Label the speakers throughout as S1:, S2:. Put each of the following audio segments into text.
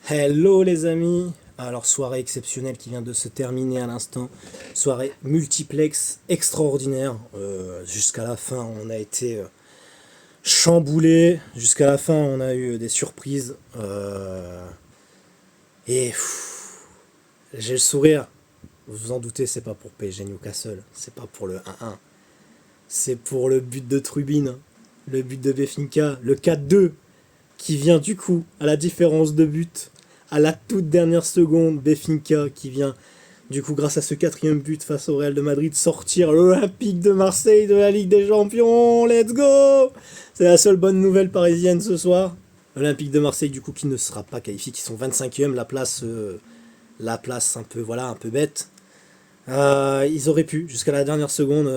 S1: Hello les amis. Alors soirée exceptionnelle qui vient de se terminer à l'instant. Soirée multiplex extraordinaire. Jusqu'à la fin on a été chamboulé. Jusqu'à la fin on a eu des surprises. Et j'ai le sourire. Vous vous en doutez, c'est pas pour PSG Newcastle. C'est pas pour le 1-1. C'est pour le but de Trubin. Le but de Befinka. Le 4-2 qui vient du coup à la différence de but. À la toute dernière seconde, Befinka qui vient, du coup, grâce à ce quatrième but face au Real de Madrid, sortir l'Olympique de Marseille de la Ligue des Champions. Let's go! C'est la seule bonne nouvelle parisienne ce soir. L'Olympique de Marseille, du coup, qui ne sera pas qualifié, qui sont 25e, la place un peu, voilà, un peu bête. Ils auraient pu, jusqu'à la dernière seconde.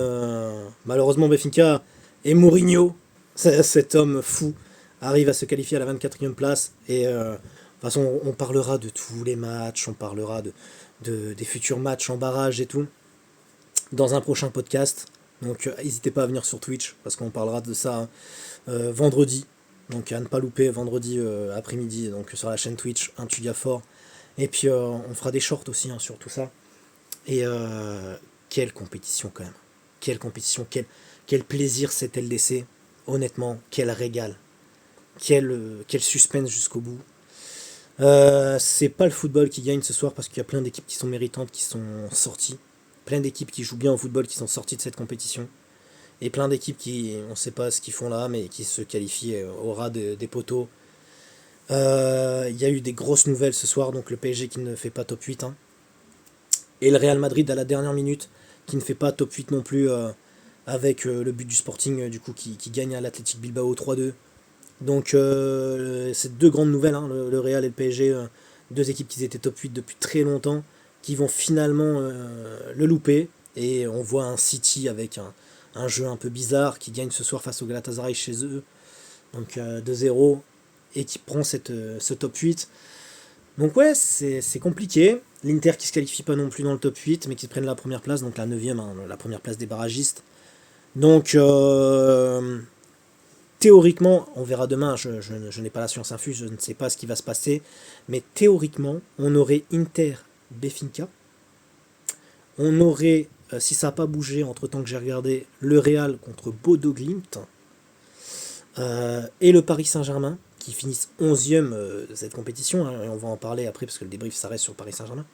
S1: Malheureusement, Befinka et Mourinho, cet homme fou, arrive à se qualifier à la 24e place. Et de toute façon, on parlera de tous les matchs, on parlera des futurs matchs en barrage et tout, dans un prochain podcast. Donc n'hésitez pas à venir sur Twitch, parce qu'on parlera de ça vendredi. Donc à ne pas louper, vendredi après-midi, donc sur la chaîne Twitch, un Tuga fort. Et puis on fera des shorts aussi sur tout ça. Et quelle compétition quand même. Quelle compétition, quel plaisir cet LDC. Honnêtement, quel régal. Quel suspense jusqu'au bout. C'est pas le football qui gagne ce soir parce qu'il y a plein d'équipes qui sont méritantes qui sont sorties. Plein d'équipes qui jouent bien au football qui sont sorties de cette compétition. Et plein d'équipes qui, on sait pas ce qu'ils font là, mais qui se qualifient au ras des poteaux. Il y a eu des grosses nouvelles ce soir, donc le PSG qui ne fait pas top 8. Hein. Et le Real Madrid à la dernière minute qui ne fait pas top 8 non plus avec le but du Sporting du coup qui gagne à l'Athletic Bilbao 3-2. Donc c'est deux grandes nouvelles, hein, le Real et le PSG, deux équipes qui étaient top 8 depuis très longtemps, qui vont finalement le louper. Et on voit un City avec un jeu un peu bizarre qui gagne ce soir face au Galatasaray chez eux, donc 2-0, et qui prend ce top 8. Donc ouais, c'est compliqué. L'Inter qui se qualifie pas non plus dans le top 8, mais qui prennent la première place, donc la 9ème, hein, la première place des barragistes. Donc théoriquement, on verra demain, je n'ai pas la science infuse, je ne sais pas ce qui va se passer, mais théoriquement, on aurait Inter Befinca, on aurait, si ça n'a pas bougé entre temps que j'ai regardé, le Real contre Bodo Glimt, et le Paris Saint-Germain, qui finissent 11e de cette compétition, hein, et on va en parler après parce que le débrief s'arrête sur Paris Saint-Germain.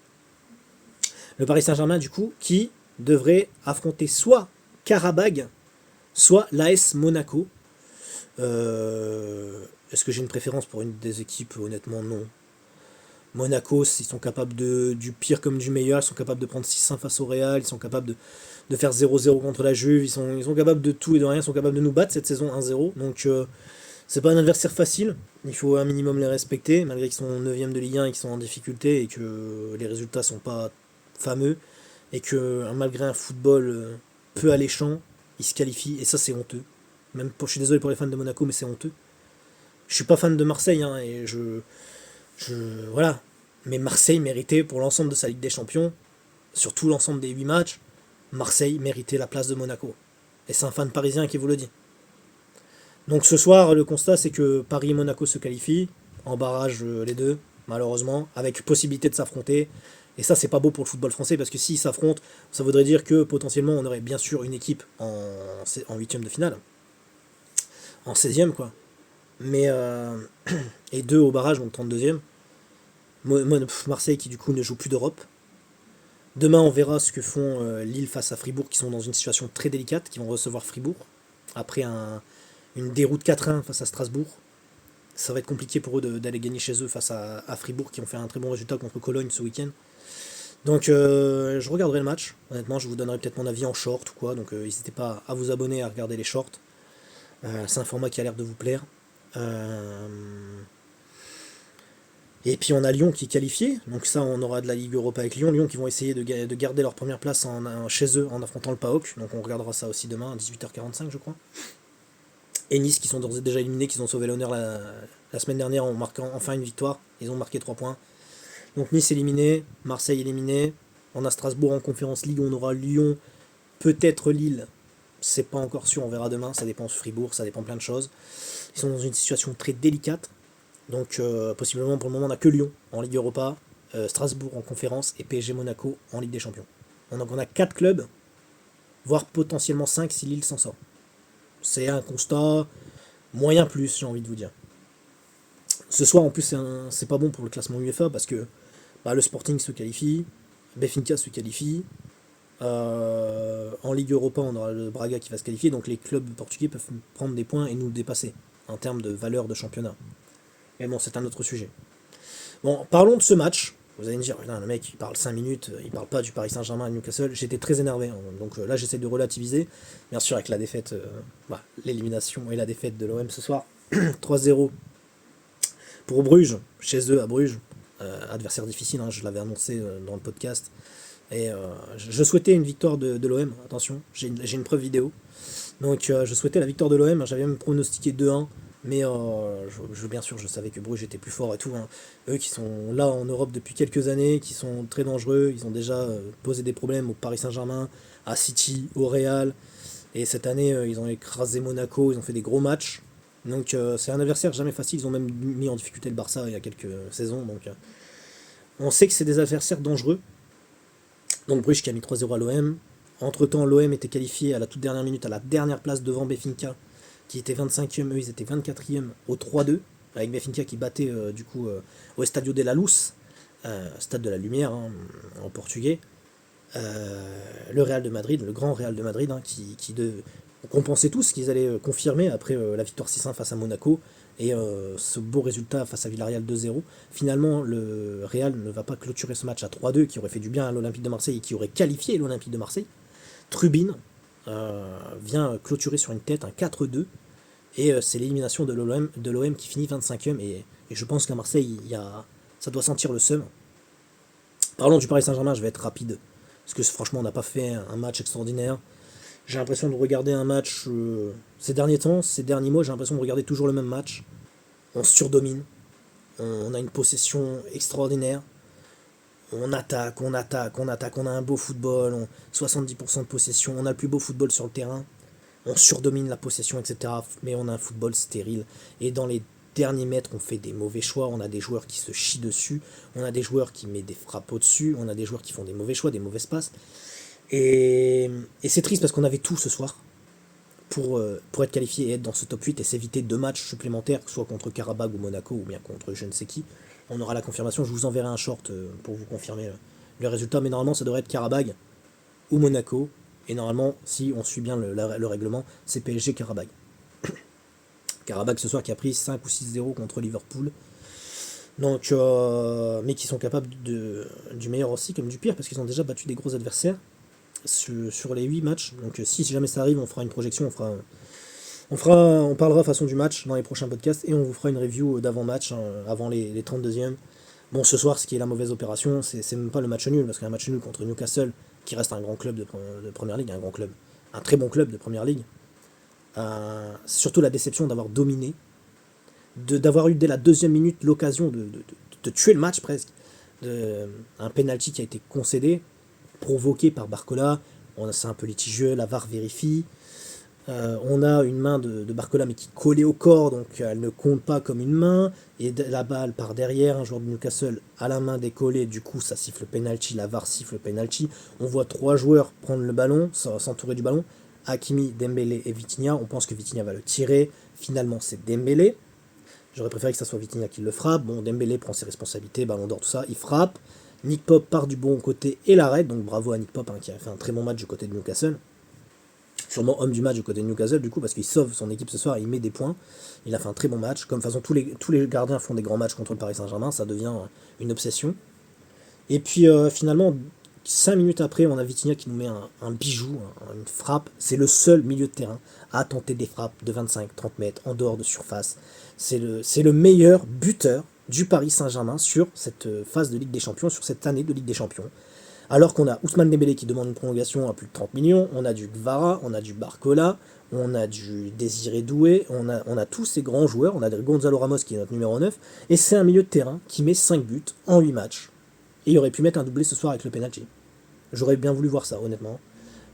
S1: Le Paris Saint-Germain, du coup, qui devrait affronter soit Karabag, soit l'AS Monaco. Est-ce que j'ai une préférence pour une des équipes? Honnêtement, non. Monaco, ils sont capables du pire comme du meilleur, ils sont capables de prendre 6-1 face au Real, ils sont capables de faire 0-0 contre la Juve, ils sont capables de tout et de rien, ils sont capables de nous battre cette saison 1-0. Donc c'est pas un adversaire facile, il faut un minimum les respecter, malgré qu'ils sont 9ème de Ligue 1 et qu'ils sont en difficulté et que les résultats sont pas fameux, et que malgré un football peu alléchant, ils se qualifient, et ça c'est honteux. Je suis désolé pour les fans de Monaco, mais c'est honteux. Je suis pas fan de Marseille, hein, et voilà. Mais Marseille méritait pour l'ensemble de sa Ligue des Champions, sur tout l'ensemble des 8 matchs, Marseille méritait la place de Monaco. Et c'est un fan parisien qui vous le dit. Donc ce soir, le constat c'est que Paris et Monaco se qualifient, en barrage les deux, malheureusement, avec possibilité de s'affronter. Et ça, c'est pas beau pour le football français, parce que s'ils s'affrontent, ça voudrait dire que potentiellement on aurait bien sûr une équipe en huitième de finale. En 16e quoi. Mais et deux au barrage, donc 32e. Marseille qui du coup ne joue plus d'Europe. Demain on verra ce que font Lille face à Fribourg, qui sont dans une situation très délicate, qui vont recevoir Fribourg après une déroute 4-1 face à Strasbourg. Ça va être compliqué pour eux d'aller gagner chez eux face à Fribourg, qui ont fait un très bon résultat contre Cologne ce week-end. Donc je regarderai le match, honnêtement je vous donnerai peut-être mon avis en short ou quoi, donc n'hésitez pas à vous abonner, à regarder les shorts. C'est un format qui a l'air de vous plaire. Et puis on a Lyon qui est qualifié, donc ça on aura de la Ligue Europa avec Lyon. Lyon qui vont essayer de garder leur première place chez eux en affrontant le PAOK, donc on regardera ça aussi demain à 18h45 je crois. Et Nice qui sont d'ores et déjà éliminés, qui ont sauvé l'honneur la semaine dernière en marquant enfin une victoire, ils ont marqué 3 points. Donc Nice éliminé, Marseille éliminé, on a Strasbourg en Conférence League, on aura Lyon, peut-être Lille, c'est pas encore sûr, on verra demain, ça dépend de Fribourg, ça dépend plein de choses. Ils sont dans une situation très délicate. Donc possiblement pour le moment on n'a que Lyon en Ligue Europa, Strasbourg en conférence et PSG Monaco en Ligue des Champions. Donc on a 4 clubs, voire potentiellement 5 si Lille s'en sort. C'est un constat moyen plus, j'ai envie de vous dire. Ce soir en plus c'est pas bon pour le classement UEFA parce que le Sporting se qualifie, Benfica se qualifie, en Ligue Europa on aura le Braga qui va se qualifier, donc les clubs portugais peuvent prendre des points et nous dépasser en termes de valeur de championnat. Mais bon, c'est un autre sujet. Bon, parlons de ce match. Vous allez me dire, le mec, il parle 5 minutes, il parle pas du Paris Saint-Germain et Newcastle. J'étais très énervé. Donc là, j'essaie de relativiser. Bien sûr, avec la défaite, l'élimination et la défaite de l'OM ce soir. 3-0 pour Bruges, chez eux à Bruges. Adversaire difficile, hein, je l'avais annoncé dans le podcast. Et je souhaitais une victoire de l'OM, attention, j'ai une preuve vidéo. Donc je souhaitais la victoire de l'OM, j'avais même pronostiqué 2-1. Mais bien sûr, je savais que Bruges était plus fort et tout. Hein. Eux qui sont là en Europe depuis quelques années, qui sont très dangereux, ils ont déjà posé des problèmes au Paris Saint-Germain, à City, au Real. Et cette année, ils ont écrasé Monaco, ils ont fait des gros matchs. Donc c'est un adversaire jamais facile, ils ont même mis en difficulté le Barça il y a quelques saisons. Donc on sait que c'est des adversaires dangereux. Donc Bruges qui a mis 3-0 à l'OM. Entre-temps, l'OM était qualifié à la toute dernière minute, à la dernière place devant Benfica, qui était 25e, eux ils étaient 24e au 3-2, avec Benfica qui battait au Estadio de la Luz, stade de la lumière hein, en portugais, le Real de Madrid, le grand Real de Madrid, hein, qu'on pensait tous qu'ils allaient confirmer après la victoire 6-1 face à Monaco, et ce beau résultat face à Villarreal 2-0. Finalement, le Real ne va pas clôturer ce match à 3-2, qui aurait fait du bien à l'Olympique de Marseille et qui aurait qualifié l'Olympique de Marseille. Trubin vient clôturer sur une tête un 4-2 et c'est l'élimination de l'OM qui finit 25e et je pense qu'à Marseille ça doit sentir le seum. Parlons du Paris Saint-Germain, je vais être rapide parce que franchement on n'a pas fait un match extraordinaire. J'ai l'impression de regarder un match ces derniers temps, ces derniers mois, j'ai l'impression de regarder toujours le même match. On surdomine, on a une possession extraordinaire. On attaque, on a un beau football, 70% de possession, on a le plus beau football sur le terrain, on surdomine la possession, etc. Mais on a un football stérile. Et dans les derniers mètres, on fait des mauvais choix, on a des joueurs qui se chient dessus, on a des joueurs qui mettent des frappes au-dessus, on a des joueurs qui font des mauvais choix, des mauvaises passes. Et c'est triste parce qu'on avait tout ce soir pour être qualifié et être dans ce top 8 et s'éviter 2 matchs supplémentaires, soit contre Karabakh ou Monaco ou bien contre je ne sais qui. On aura la confirmation, je vous enverrai un short pour vous confirmer le résultat, mais normalement ça devrait être Karabakh ou Monaco, et normalement si on suit bien le règlement, c'est PSG Karabakh. Karabakh ce soir qui a pris 5 ou 6-0 contre Liverpool, donc mais qui sont capables du meilleur aussi comme du pire, parce qu'ils ont déjà battu des gros adversaires sur les 8 matchs, donc si jamais ça arrive on fera une projection, on parlera façon du match dans les prochains podcasts et on vous fera une review d'avant-match, hein, avant les 32e. Bon, ce soir, ce qui est la mauvaise opération, c'est même pas le match nul, parce qu'un match nul contre Newcastle, qui reste un grand club de Première Ligue, un très bon club de Première Ligue, c'est surtout la déception d'avoir dominé, d'avoir eu dès la 2e minute l'occasion de tuer le match presque, un penalty qui a été concédé, provoqué par Barcola, c'est un peu litigieux, la VAR vérifie. On a une main de Barcola mais qui collait au corps, donc elle ne compte pas comme une main, et la balle par derrière, un joueur de Newcastle à la main décollée, du coup ça siffle penalty, la VAR siffle penalty. On voit 3 joueurs prendre le ballon, s'entourer du ballon, Hakimi, Dembélé et Vitinha. On pense que Vitinha va le tirer, finalement c'est Dembélé. J'aurais préféré que ça soit Vitinha qui le frappe. Bon, Dembélé prend ses responsabilités, ballon d'or, tout ça, il frappe. Nick Pope part du bon côté et l'arrête, donc bravo à Nick Pope, hein, qui a fait un très bon match du côté de Newcastle. Sûrement homme du match du côté de Newcastle, du coup, parce qu'il sauve son équipe ce soir, il met des points. Il a fait un très bon match. Comme de toute façon, tous les gardiens font des grands matchs contre le Paris Saint-Germain, ça devient une obsession. Et puis finalement, 5 minutes après, on a Vitinha qui nous met un bijou, une frappe. C'est le seul milieu de terrain à tenter des frappes de 25-30 mètres en dehors de surface. C'est le meilleur buteur du Paris Saint-Germain sur cette phase de Ligue des Champions, sur cette année de Ligue des Champions. Alors qu'on a Ousmane Dembélé qui demande une prolongation à plus de 30 millions, on a du Gvara, on a du Barcola, on a du Désiré Doué, on a tous ces grands joueurs, on a Gonzalo Ramos qui est notre numéro 9, et c'est un milieu de terrain qui met 5 buts en 8 matchs. Et il aurait pu mettre un doublé ce soir avec le penalty. J'aurais bien voulu voir ça, honnêtement.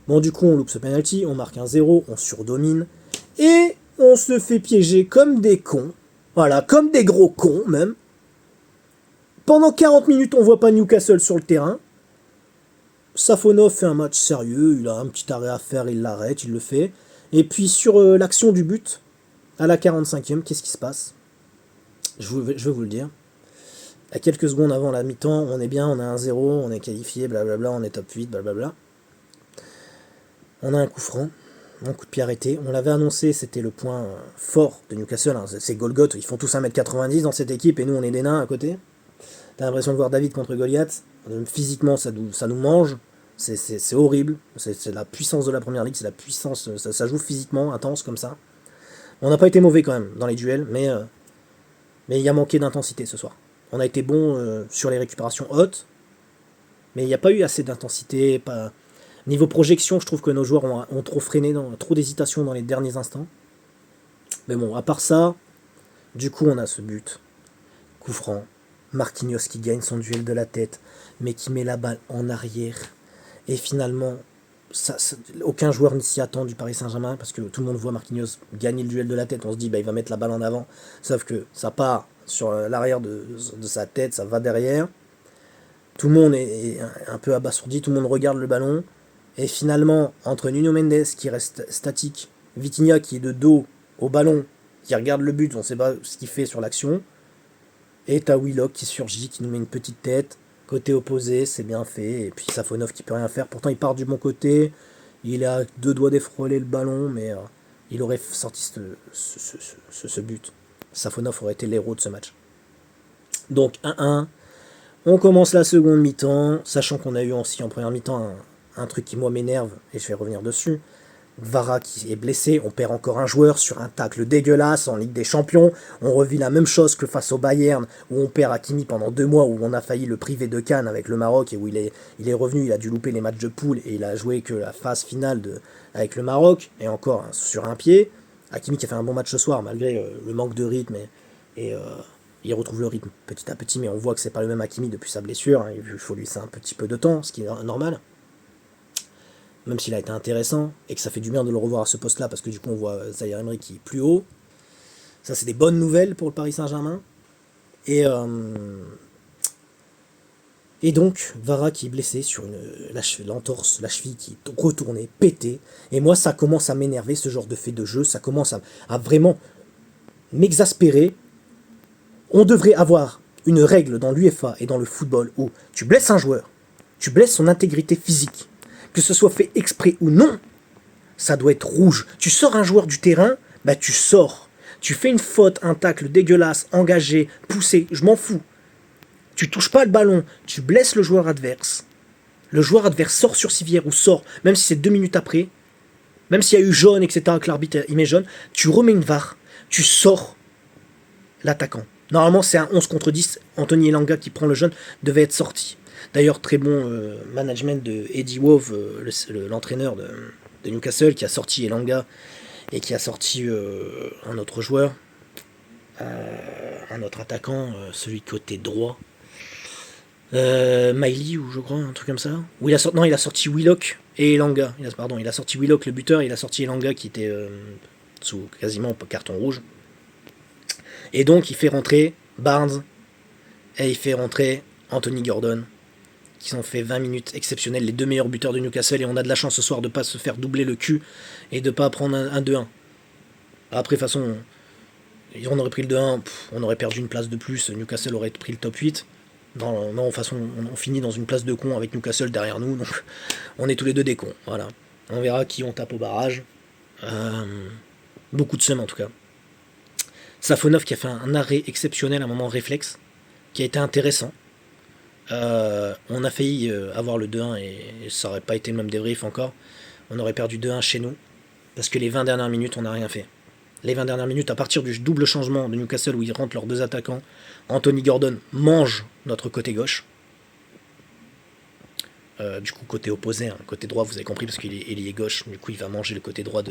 S1: Bon, du coup, on loupe ce penalty, on marque un 0, on surdomine, et on se fait piéger comme des cons Voilà, comme des gros cons même. Pendant 40 minutes, on voit pas Newcastle sur le terrain. Safonov fait un match sérieux, il a un petit arrêt à faire, il l'arrête, il le fait. Et puis sur l'action du but, à la 45e, qu'est-ce qui se passe? Je vais vous le dire. À quelques secondes avant la mi-temps, on est bien, on a un 0, on est qualifié, blablabla, on est top 8, blablabla. On a un coup franc, un coup de pied arrêté. On l'avait annoncé, c'était le point fort de Newcastle. Hein. C'est Golgoth, ils font tous 1m90 dans cette équipe et nous on est des nains à côté. T'as l'impression de voir David contre Goliath. Physiquement, ça nous mange. C'est horrible. C'est la puissance de la première ligue, c'est la puissance. Ça joue physiquement, intense comme ça. On n'a pas été mauvais quand même dans les duels, mais il y a manqué d'intensité ce soir. On a été bon sur les récupérations hautes, mais il n'y a pas eu assez d'intensité. Niveau projection, je trouve que nos joueurs ont trop freiné, trop d'hésitation dans les derniers instants. Mais bon, à part ça, du coup, on a ce but. Coup franc. Marquinhos qui gagne son duel de la tête, mais qui met la balle en arrière. Et finalement, aucun joueur ne s'y attend du Paris Saint-Germain, parce que tout le monde voit Marquinhos gagner le duel de la tête. On se dit, il va mettre la balle en avant. Sauf que ça part sur l'arrière de sa tête, ça va derrière. Tout le monde est un peu abasourdi, tout le monde regarde le ballon. Et finalement, entre Nuno Mendes qui reste statique, Vitinha qui est de dos au ballon, qui regarde le but, on ne sait pas ce qu'il fait sur l'action, et t'as Willock qui surgit, qui nous met une petite tête, côté opposé, c'est bien fait, et puis Safonov qui peut rien faire, pourtant il part du bon côté, il a 2 doigts d'effroler le ballon, mais il aurait sorti ce but. Safonov aurait été l'héros de ce match. Donc 1-1, on commence la seconde mi-temps, sachant qu'on a eu aussi en première mi-temps un truc qui moi m'énerve, et je vais revenir dessus. Vara qui est blessé, on perd encore un joueur sur un tacle dégueulasse en Ligue des Champions, on revit la même chose que face au Bayern, où on perd Hakimi pendant 2 mois, où on a failli le priver de Cannes avec le Maroc, et où il est revenu, il a dû louper les matchs de poule, et il a joué que la phase finale avec le Maroc, et encore sur un pied. Hakimi qui a fait un bon match ce soir, malgré le manque de rythme, et il retrouve le rythme petit à petit, mais on voit que c'est pas le même Hakimi depuis sa blessure, hein, il faut lui laisser un petit peu de temps, ce qui est normal. Même s'il a été intéressant, et que ça fait du bien de le revoir à ce poste-là, parce que du coup on voit Zaïre Emery qui est plus haut. Ça c'est des bonnes nouvelles pour le Paris Saint-Germain. Et donc Vara qui est blessé sur l'entorse, la cheville qui est retournée, pétée. Et moi ça commence à m'énerver, ce genre de fait de jeu, ça commence à vraiment m'exaspérer. On devrait avoir une règle dans l'UEFA et dans le football où tu blesses un joueur, tu blesses son intégrité physique. Que ce soit fait exprès ou non, ça doit être rouge. Tu sors un joueur du terrain, bah tu sors. Tu fais une faute, un tacle dégueulasse, engagé, poussé, je m'en fous. Tu touches pas le ballon, tu blesses le joueur adverse. Le joueur adverse sort sur civière ou sort, même si c'est 2 minutes après, même s'il y a eu jaune, etc., que l'arbitre il met jaune, tu remets une VAR, tu sors l'attaquant. Normalement, c'est un 11 contre 10. Anthony Elanga qui prend le jaune devait être sorti. D'ailleurs, très bon management de Eddie Howe, l'entraîneur de Newcastle, qui a sorti Elanga et qui a sorti un autre joueur, un autre attaquant, celui côté droit. Miley, ou je crois, un truc comme ça. Il a sorti Willock et Elanga. Il a sorti Willock, le buteur, et il a sorti Elanga qui était sous quasiment carton rouge. Et donc, il fait rentrer Barnes et il fait rentrer Anthony Gordon, qui ont fait 20 minutes exceptionnelles, les 2 meilleurs buteurs de Newcastle, et on a de la chance ce soir de ne pas se faire doubler le cul et de ne pas prendre un 2-1. Après, de toute façon, on aurait pris le 2-1, on aurait perdu une place de plus, Newcastle aurait pris le top 8. Non, de toute façon, on finit dans une place de con avec Newcastle derrière nous, donc on est tous les deux des cons. Voilà. On verra qui on tape au barrage. Beaucoup de seum en tout cas. Safonov qui a fait un arrêt exceptionnel, un moment réflexe, qui a été intéressant. On a failli avoir le 2-1 et ça n'aurait pas été le même débrief encore. On aurait perdu 2-1 chez nous, parce que les 20 dernières minutes, on n'a rien fait. Les 20 dernières minutes, à partir du double changement de Newcastle où ils rentrent leurs 2 attaquants, Anthony Gordon mange notre côté gauche. Du coup, côté opposé, hein, côté droit, vous avez compris, parce qu'il est gauche. Du coup, il va manger le côté droit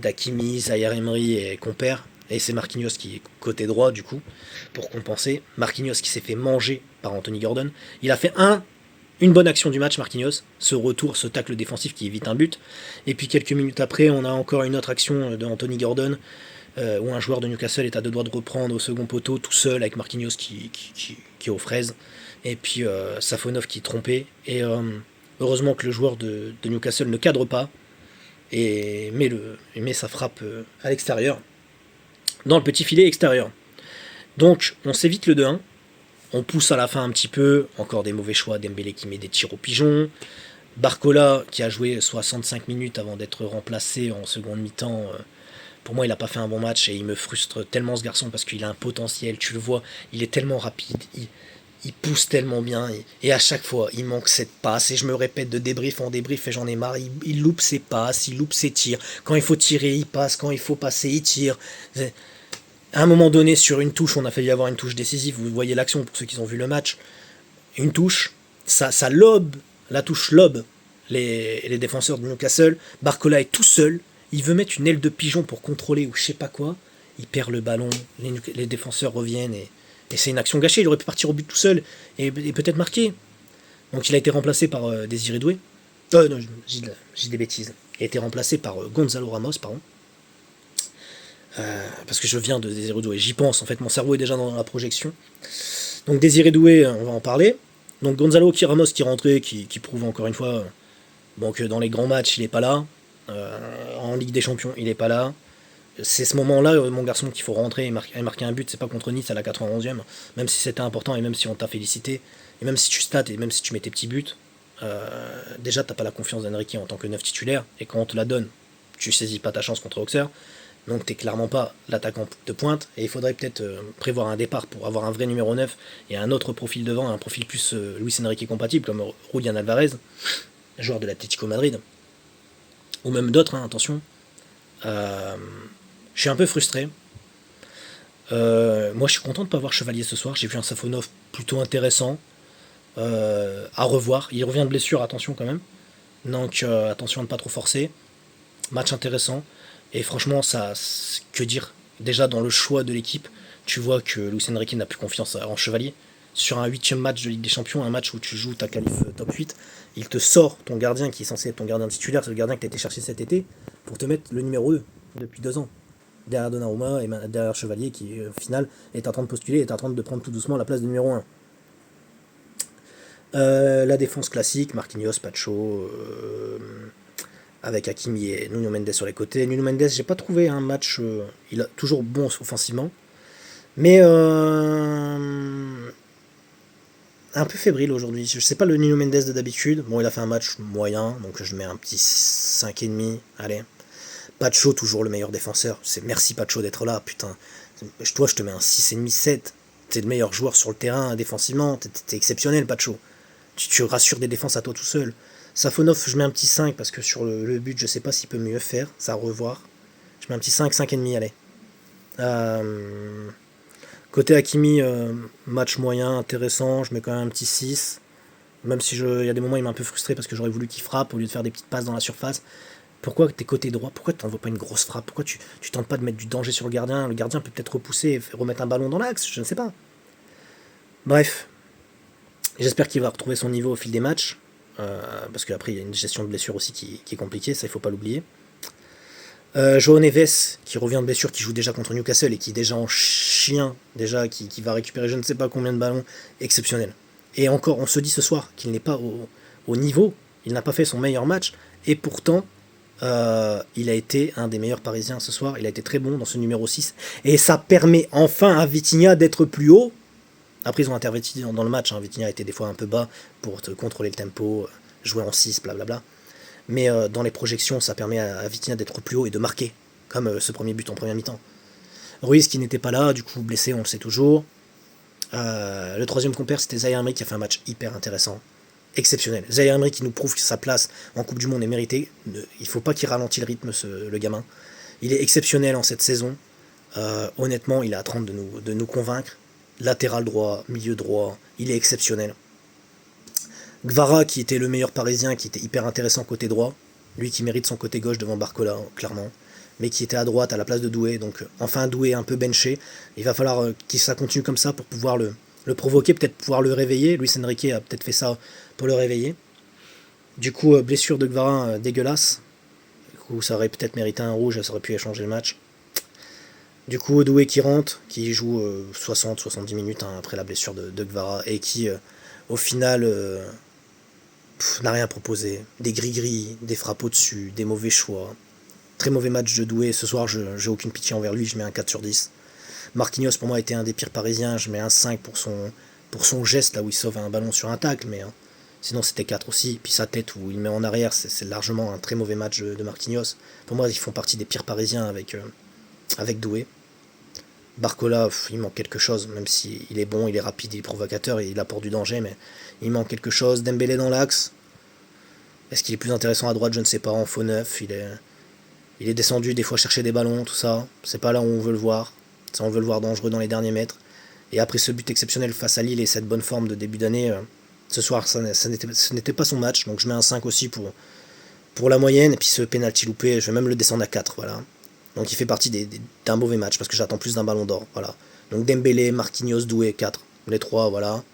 S1: d'Hakimi, Zaïre Emery et compère. Et c'est Marquinhos qui est côté droit, du coup, pour compenser. Marquinhos qui s'est fait manger par Anthony Gordon. Il a fait une bonne action du match, Marquinhos. Ce retour, ce tacle défensif qui évite un but. Et puis quelques minutes après, on a encore une autre action de Anthony Gordon où un joueur de Newcastle est à deux doigts de reprendre au second poteau tout seul avec Marquinhos qui est aux fraises, et puis Safonov qui est trompé, et heureusement que le joueur de Newcastle ne cadre pas, et met sa frappe à l'extérieur, dans le petit filet extérieur. Donc on s'évite le 2-1, on pousse à la fin un petit peu, encore des mauvais choix, Dembélé qui met des tirs au pigeon, Barcola qui a joué 65 minutes avant d'être remplacé en seconde mi-temps. Pour moi, il n'a pas fait un bon match et il me frustre tellement ce garçon parce qu'il a un potentiel, tu le vois, il est tellement rapide, il pousse tellement bien et à chaque fois, il manque cette passe et je me répète de débrief en débrief et j'en ai marre, il loupe ses passes, il loupe ses tirs. Quand il faut tirer, il passe, quand il faut passer, il tire. À un moment donné, sur une touche, on a failli avoir une touche décisive, vous voyez l'action pour ceux qui ont vu le match, une touche, ça lobe, la touche lobe les défenseurs de Newcastle, Barcola est tout seul, il veut mettre une aile de pigeon pour contrôler ou je sais pas quoi, il perd le ballon, les défenseurs reviennent et c'est une action gâchée, il aurait pu partir au but tout seul et peut-être marquer. Donc il a été remplacé par Désiré Doué. Non, j'ai des bêtises. Il a été remplacé par Gonzalo Ramos, pardon. Parce que je viens de Désiré Doué, j'y pense, en fait mon cerveau est déjà dans la projection. Donc Désiré Doué, on va en parler. Donc Gonzalo Ramos qui est rentré, qui prouve encore une fois que dans les grands matchs il n'est pas là. En Ligue des Champions il n'est pas là. C'est ce moment-là, mon garçon, qu'il faut rentrer et marquer un but. C'est pas contre Nice à la 91e, même si c'était important et même si on t'a félicité, et même si tu stats et même si tu mets tes petits buts, déjà t'as pas la confiance d'Enrique en tant que neuf titulaire, et quand on te la donne, tu saisis pas ta chance contre Auxerre, donc t'es clairement pas l'attaquant de pointe, et il faudrait peut-être prévoir un départ pour avoir un vrai numéro 9 et un autre profil devant, un profil plus Luis Enrique compatible, comme Julián Alvarez, joueur de l'Atlético Madrid, ou même d'autres, hein, attention. Je suis un peu frustré. Moi, je suis content de ne pas voir Chevalier ce soir. J'ai vu un Safonov plutôt intéressant à revoir. Il revient de blessure, attention quand même. Donc, attention à ne pas trop forcer. Match intéressant. Et franchement, ça, que dire? Déjà, dans le choix de l'équipe, tu vois que Luis Enrique n'a plus confiance en Chevalier. Sur un 8ème match de Ligue des Champions, un match où tu joues ta qualif top 8, il te sort ton gardien qui est censé être ton gardien titulaire, c'est le gardien que tu as été chercher cet été, pour te mettre le numéro 2 depuis 2 ans. Derrière Donnarumma et derrière Chevalier qui, au final, est en train de postuler, est en train de prendre tout doucement la place de numéro 1. La défense classique, Marquinhos, Pacho, avec Hakimi et Nuno Mendes sur les côtés. Nuno Mendes, j'ai pas trouvé un match, il a toujours bon offensivement, mais un peu fébrile aujourd'hui. Je sais pas le Nuno Mendes de d'habitude. Bon, il a fait un match moyen, donc je mets un petit 5,5. Allez. Pacho, toujours le meilleur défenseur. Merci Pacho d'être là, putain. Toi, je te mets un 6,5, 7. T'es le meilleur joueur sur le terrain défensivement. T'es exceptionnel, Pacho. Tu rassures des défenses à toi tout seul. Safonov, je mets un petit 5 parce que sur le but, je sais pas s'il peut mieux faire. Ça à revoir. Je mets un petit 5, 5,5, allez. Côté Hakimi, match moyen, intéressant. Je mets quand même un petit 6. Même si il y a des moments, il m'a un peu frustré parce que j'aurais voulu qu'il frappe au lieu de faire des petites passes dans la surface. Pourquoi t'es côté droit? Pourquoi tu n'envoies pas une grosse frappe? Pourquoi tu tentes pas de mettre du danger sur le gardien? Le gardien peut peut-être repousser et remettre un ballon dans l'axe, je ne sais pas. Bref, j'espère qu'il va retrouver son niveau au fil des matchs, parce qu'après il y a une gestion de blessure aussi qui est compliquée, ça il faut pas l'oublier. João Neves, qui revient de blessure, qui joue déjà contre Newcastle et qui est déjà en chien, déjà qui va récupérer je ne sais pas combien de ballons, exceptionnel. Et encore, on se dit ce soir qu'il n'est pas au niveau, il n'a pas fait son meilleur match, et pourtant, il a été un des meilleurs Parisiens ce soir. Il a été très bon dans ce numéro 6. Et ça permet enfin à Vitinha d'être plus haut. Après, ils ont interverti dans le match. Hein. Vitinha était des fois un peu bas pour te contrôler le tempo, jouer en 6, blablabla. Mais dans les projections, ça permet à Vitinha d'être plus haut et de marquer. Comme ce premier but en première mi-temps. Ruiz qui n'était pas là, du coup blessé, on le sait toujours. Le troisième compère, c'était Zaïre Emery qui a fait un match hyper intéressant. Exceptionnel. Zaïre Emery qui nous prouve que sa place en Coupe du Monde est méritée. Il faut pas qu'il ralentisse le rythme, le gamin. Il est exceptionnel en cette saison. Honnêtement, il est à 30 de nous convaincre. Latéral droit, milieu droit, il est exceptionnel. Gvara qui était le meilleur parisien, qui était hyper intéressant côté droit. Lui qui mérite son côté gauche devant Barcola, clairement. Mais qui était à droite à la place de Doué. Donc enfin Doué un peu benché. Il va falloir que ça continue comme ça pour pouvoir le provoquer, peut-être pouvoir le réveiller. Luis Enrique a peut-être fait ça pour le réveiller. Du coup, blessure de Gvara dégueulasse. Du coup, ça aurait peut-être mérité un rouge, ça aurait pu échanger le match. Du coup, Doué qui rentre, qui joue 60-70 minutes après la blessure de Gvara, et qui, au final, n'a rien proposé. Des gris-gris, des frappes au-dessus, des mauvais choix. Très mauvais match de Doué. Ce soir, j'ai aucune pitié envers lui, je mets un 4/10. Marquinhos, pour moi, a été un des pires parisiens, je mets un 5 pour son geste, là où il sauve un ballon sur un tacle, mais sinon c'était 4 aussi. Puis sa tête où il met en arrière, c'est largement un très mauvais match de Marquinhos. Pour moi, ils font partie des pires parisiens avec Doué. Barcola, il manque quelque chose, même s'il est bon, il est rapide, il est provocateur, et il apporte du danger, mais il manque quelque chose. Dembélé dans l'axe. Est-ce qu'il est plus intéressant à droite? Je ne sais pas. En faux neuf, il est descendu des fois chercher des ballons, tout ça. C'est pas là où on veut le voir. Ça, on veut le voir dangereux dans les derniers mètres. Et après ce but exceptionnel face à Lille et cette bonne forme de début d'année, ce soir, ce n'était pas son match. Donc je mets un 5 aussi pour la moyenne. Et puis ce penalty loupé, je vais même le descendre à 4. Voilà. Donc il fait partie d'un mauvais match parce que j'attends plus d'un ballon d'or. Voilà. Donc Dembélé, Marquinhos, Doué, 4. Les 3, voilà.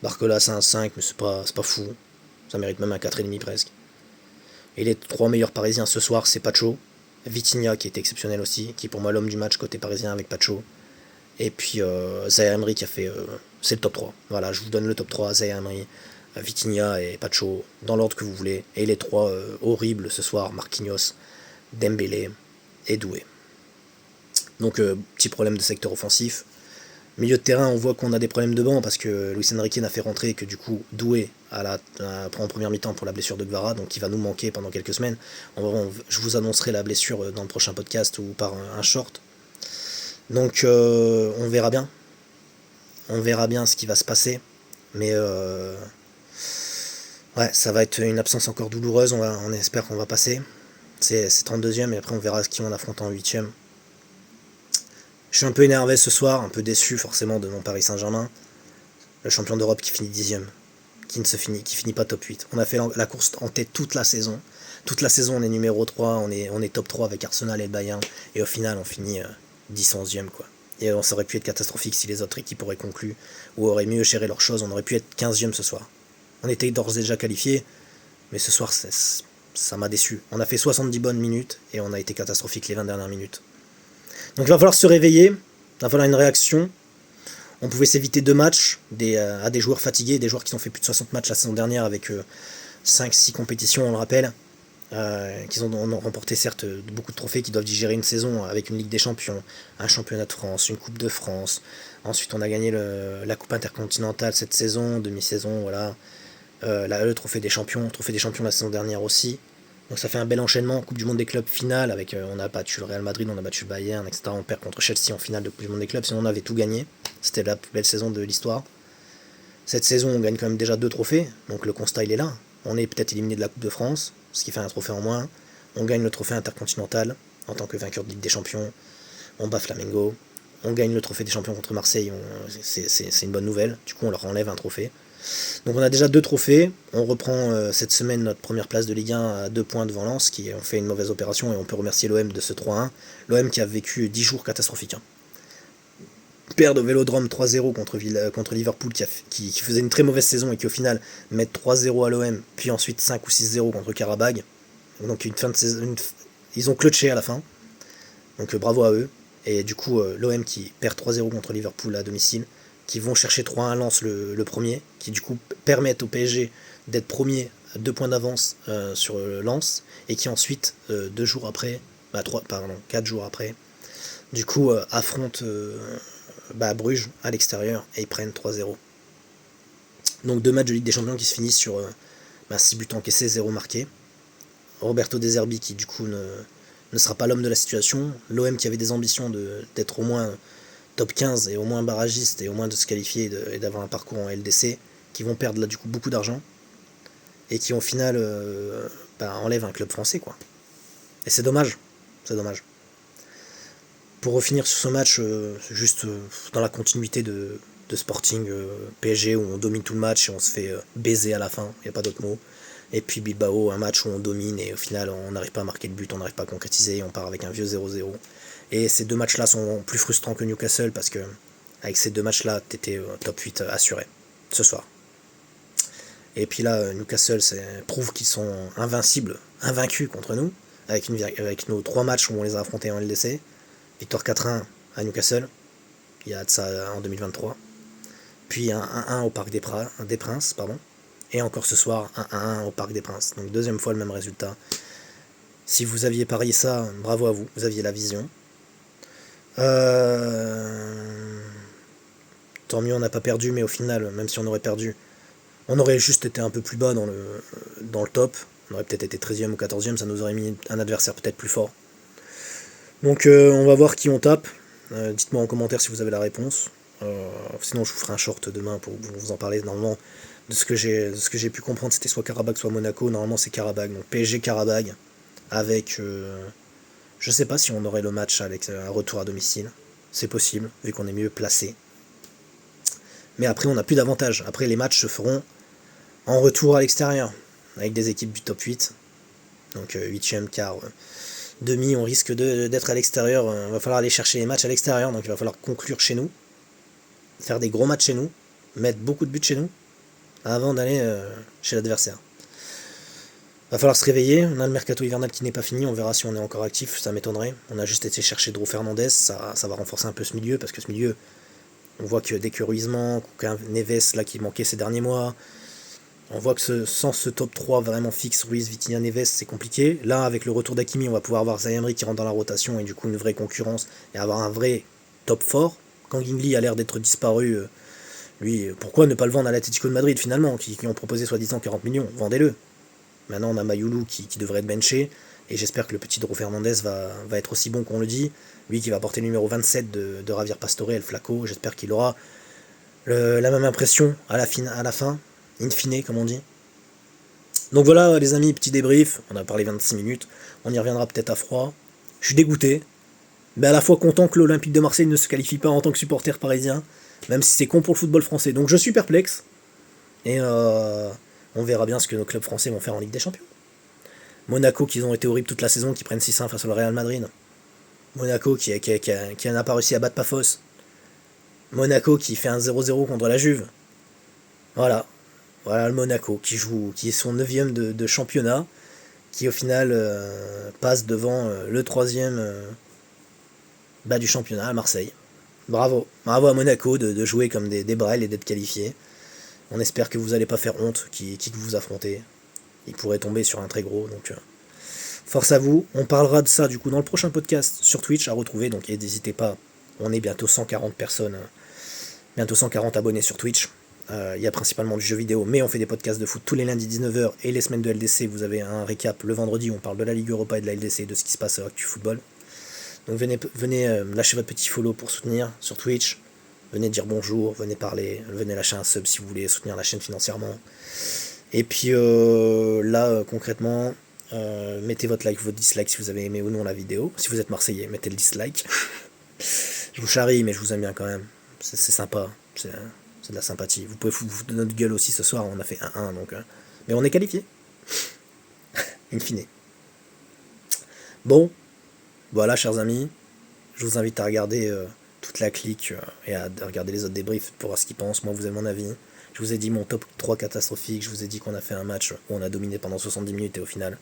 S1: Barcola, c'est un 5, mais c'est pas fou. Ça mérite même un 4,5 presque. Et les 3 meilleurs parisiens ce soir, c'est Pacho, Vitinha qui était exceptionnel aussi, qui est pour moi l'homme du match côté parisien avec Pacho. Et puis Zaïre Emery qui a fait. C'est le top 3. Voilà, je vous donne le top 3, Zaïre Emery, Vitinha et Pacho, dans l'ordre que vous voulez. Et les 3 horribles ce soir, Marquinhos, Dembélé et Doué. Donc petit problème de secteur offensif. Milieu de terrain, on voit qu'on a des problèmes de banc parce que Luis Enrique n'a fait rentrer que du coup Doué en première mi-temps pour la blessure de Gvara, donc il va nous manquer pendant quelques semaines. Je vous annoncerai la blessure dans le prochain podcast ou par un short. Donc on verra bien. On verra bien ce qui va se passer. Mais ouais, ça va être une absence encore douloureuse. On espère qu'on va passer. C'est 32e et après on verra qui on affronte en 8e. Je suis un peu énervé ce soir, un peu déçu forcément de mon Paris Saint-Germain. Le champion d'Europe qui finit 10e, qui finit pas top 8. On a fait la course en tête toute la saison. Toute la saison on est numéro 3, on est top 3 avec Arsenal et le Bayern. Et au final on finit 10-11e quoi. Et ça aurait pu être catastrophique si les autres équipes auraient conclu ou auraient mieux géré leurs choses. On aurait pu être 15e ce soir. On était d'ores et déjà qualifiés, mais ce soir ça m'a déçu. On a fait 70 bonnes minutes et on a été catastrophique les 20 dernières minutes. Donc il va falloir se réveiller, il va falloir une réaction. On pouvait s'éviter 2 matchs à des joueurs fatigués, des joueurs qui ont fait plus de 60 matchs la saison dernière avec 5-6 compétitions, on le rappelle, qui ont remporté certes beaucoup de trophées, qui doivent digérer une saison avec une Ligue des Champions, un championnat de France, une Coupe de France. Ensuite on a gagné la Coupe intercontinentale cette saison, demi-saison, voilà. Le trophée des champions la saison dernière aussi. Donc ça fait un bel enchaînement, Coupe du Monde des clubs finale, avec on a battu le Real Madrid, on a battu le Bayern, etc. On perd contre Chelsea en finale de Coupe du Monde des clubs, sinon on avait tout gagné. C'était la plus belle saison de l'histoire. Cette saison, on gagne quand même déjà 2 trophées, donc le constat il est là. On est peut-être éliminé de la Coupe de France, ce qui fait un trophée en moins. On gagne le trophée intercontinental en tant que vainqueur de Ligue des Champions. On bat Flamengo. On gagne le trophée des champions contre Marseille, c'est une bonne nouvelle. Du coup, on leur enlève un trophée. Donc on a déjà 2 trophées, on reprend cette semaine notre première place de Ligue 1 à 2 points devant Lens, qui ont fait une mauvaise opération, et on peut remercier l'OM de ce 3-1. L'OM qui a vécu 10 jours catastrophiques. Perdre au Vélodrome 3-0 contre Liverpool, qui faisait une très mauvaise saison et qui au final met 3-0 à l'OM, puis ensuite 5 ou 6-0 contre Karabag. Donc une fin de saison, ils ont clutché à la fin, donc bravo à eux. Et du coup l'OM qui perd 3-0 contre Liverpool à domicile, qui vont chercher 3-1 Lens le premier, qui du coup permettent au PSG d'être premier à 2 points d'avance sur Lens, et qui ensuite, 4 jours après, du coup affrontent Bruges à l'extérieur et ils prennent 3-0. Donc 2 matchs de Ligue des Champions qui se finissent sur 6 buts encaissés, 0 marqués. Roberto De Zerbi qui du coup ne sera pas l'homme de la situation. L'OM qui avait des ambitions d'être au moins top 15 et au moins barragiste et au moins de se qualifier et d'avoir un parcours en LDC, qui vont perdre là du coup beaucoup d'argent et qui au final enlèvent un club français quoi. Et c'est dommage. Pour finir sur ce match, juste dans la continuité de Sporting PSG où on domine tout le match et on se fait baiser à la fin, il n'y a pas d'autre mot. Et puis Bilbao, un match où on domine et au final on n'arrive pas à marquer le but, on n'arrive pas à concrétiser et on part avec un vieux 0-0. Et ces 2 matchs-là sont plus frustrants que Newcastle parce que avec ces 2 matchs-là, t'étais top 8 assuré ce soir. Et puis là, Newcastle prouve qu'ils sont invincibles, invaincus contre nous, avec nos 3 matchs où on les a affrontés en LDC. victoire 4-1 à Newcastle, il y a de ça en 2023. Puis un 1-1 au Parc des Princes, pardon. Et encore ce soir, un 1-1 au Parc des Princes. Donc deuxième fois le même résultat. Si vous aviez parié ça, bravo à vous, vous aviez la vision. Tant mieux, on n'a pas perdu, mais au final, même si on aurait perdu, on aurait juste été un peu plus bas dans le top. On aurait peut-être été 13e ou 14e, ça nous aurait mis un adversaire peut-être plus fort. Donc on va voir qui on tape. Dites-moi en commentaire si vous avez la réponse. Sinon je vous ferai un short demain pour vous en parler. Normalement, de ce que j'ai pu comprendre, c'était soit Karabakh, soit Monaco. Normalement c'est Karabakh, donc PSG Karabakh, avec... je sais pas si on aurait le match avec un retour à domicile. C'est possible, vu qu'on est mieux placé. Mais après on n'a plus d'avantage. Après les matchs se feront en retour à l'extérieur, avec des équipes du top 8. Donc 8ème, quart, demi, on risque d'être à l'extérieur. Il va falloir aller chercher les matchs à l'extérieur, donc il va falloir conclure chez nous, faire des gros matchs chez nous, mettre beaucoup de buts chez nous, avant d'aller chez l'adversaire. Va falloir se réveiller, on a le mercato hivernal qui n'est pas fini, on verra si on est encore actif, ça m'étonnerait. On a juste été chercher Drew Fernandez, ça va renforcer un peu ce milieu, parce que ce milieu, on voit que dès que Ruizman, Neves, là qui manquait ces derniers mois, on voit que sans ce top 3 vraiment fixe, Ruiz, Vitinha, Neves, c'est compliqué. Là, avec le retour d'Hakimi, on va pouvoir avoir Zaï Emery qui rentre dans la rotation et du coup une vraie concurrence et avoir un vrai top fort. Quand Gingli a l'air d'être disparu, lui, pourquoi ne pas le vendre à l'Atlético de Madrid finalement, qui ont proposé soi-disant 40 millions, vendez-le. Maintenant, on a Mayoulou qui devrait être benché et j'espère que le petit Drew Fernandez va être aussi bon qu'on le dit. Lui qui va porter le numéro 27 de Javier Pastore, El Flaco, j'espère qu'il aura la même impression à la fin. In fine, comme on dit. Donc voilà les amis, petit débrief, on a parlé 26 minutes, on y reviendra peut-être à froid. Je suis dégoûté, mais à la fois content que l'Olympique de Marseille ne se qualifie pas en tant que supporter parisien, même si c'est con pour le football français. Donc je suis perplexe, et on verra bien ce que nos clubs français vont faire en Ligue des Champions. Monaco qui ont été horribles toute la saison, qui prennent 6-1 face au Real Madrid. Monaco qui n'a pas réussi à battre Pafos. Monaco qui fait un 0-0 contre la Juve. Voilà le Monaco qui est son 9ème de championnat, qui au final passe devant le 3ème du championnat à Marseille. Bravo à Monaco de jouer comme des brels et d'être qualifiés. On espère que vous n'allez pas faire honte qui que vous affrontez. Il pourrait tomber sur un très gros, donc force à vous. On parlera de ça du coup dans le prochain podcast sur Twitch à retrouver, donc n'hésitez pas, on est bientôt 140 personnes, bientôt 140 abonnés sur Twitch. Il y a principalement du jeu vidéo, mais on fait des podcasts de foot tous les lundis 19h et les semaines de LDC, vous avez un récap le vendredi où on parle de la Ligue Europa et de la LDC, de ce qui se passe avec du football. Donc venez lâcher votre petit follow pour soutenir sur Twitch, venez dire bonjour, venez parler, venez lâcher un sub si vous voulez soutenir la chaîne financièrement. Et puis là concrètement, mettez votre like, votre dislike si vous avez aimé ou non la vidéo. Si vous êtes Marseillais, mettez le dislike. Je vous charrie, mais je vous aime bien quand même, c'est sympa, c'est de la sympathie. Vous pouvez foutre de notre gueule aussi ce soir, on a fait 1-1, donc mais on est qualifié. In fine. Bon, voilà chers amis, je vous invite à regarder toute la clique et à regarder les autres débriefs pour voir ce qu'ils pensent. Moi vous avez mon avis. Je vous ai dit mon top 3 catastrophique, je vous ai dit qu'on a fait un match où on a dominé pendant 70 minutes et au final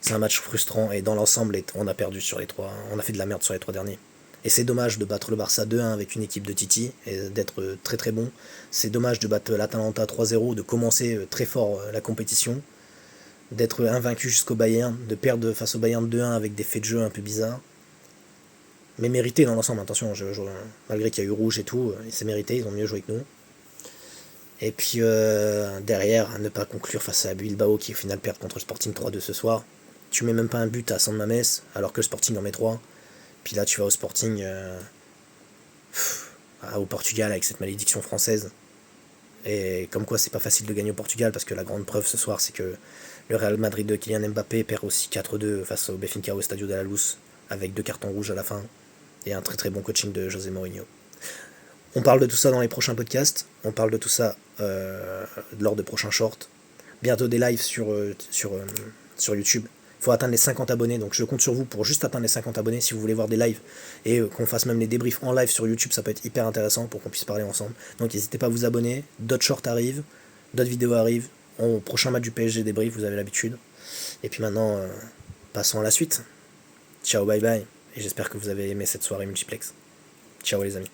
S1: c'est un match frustrant et dans l'ensemble on a perdu sur les 3, on a fait de la merde sur les 3 derniers. Et c'est dommage de battre le Barça 2-1 avec une équipe de Titi et d'être très très bon. C'est dommage de battre l'Atalanta 3-0, de commencer très fort la compétition, d'être invaincu jusqu'au Bayern, de perdre face au Bayern 2-1 avec des faits de jeu un peu bizarres. Mais mérité dans l'ensemble, attention, malgré qu'il y a eu rouge et tout, c'est mérité, ils ont mieux joué que nous. Et puis derrière, ne pas conclure face à Bilbao qui au final perd contre le Sporting 3-2 ce soir. Tu mets même pas un but à San Mamés alors que le Sporting en met 3. Puis là tu vas au Sporting au Portugal avec cette malédiction française. Et comme quoi c'est pas facile de gagner au Portugal parce que la grande preuve ce soir c'est que le Real Madrid de Kylian Mbappé perd aussi 4-2 face au Benfica au Stadio de la Luz avec 2 cartons rouges à la fin et un très très bon coaching de José Mourinho. On parle de tout ça dans les prochains podcasts, on parle de tout ça lors de prochains shorts. Bientôt des lives sur YouTube. Il faut atteindre les 50 abonnés, donc je compte sur vous pour juste atteindre les 50 abonnés si vous voulez voir des lives et qu'on fasse même les débriefs en live sur YouTube, ça peut être hyper intéressant pour qu'on puisse parler ensemble. Donc n'hésitez pas à vous abonner, d'autres shorts arrivent, d'autres vidéos arrivent, au prochain match du PSG débrief, vous avez l'habitude. Et puis maintenant, passons à la suite. Ciao, bye bye, et j'espère que vous avez aimé cette soirée multiplex. Ciao les amis.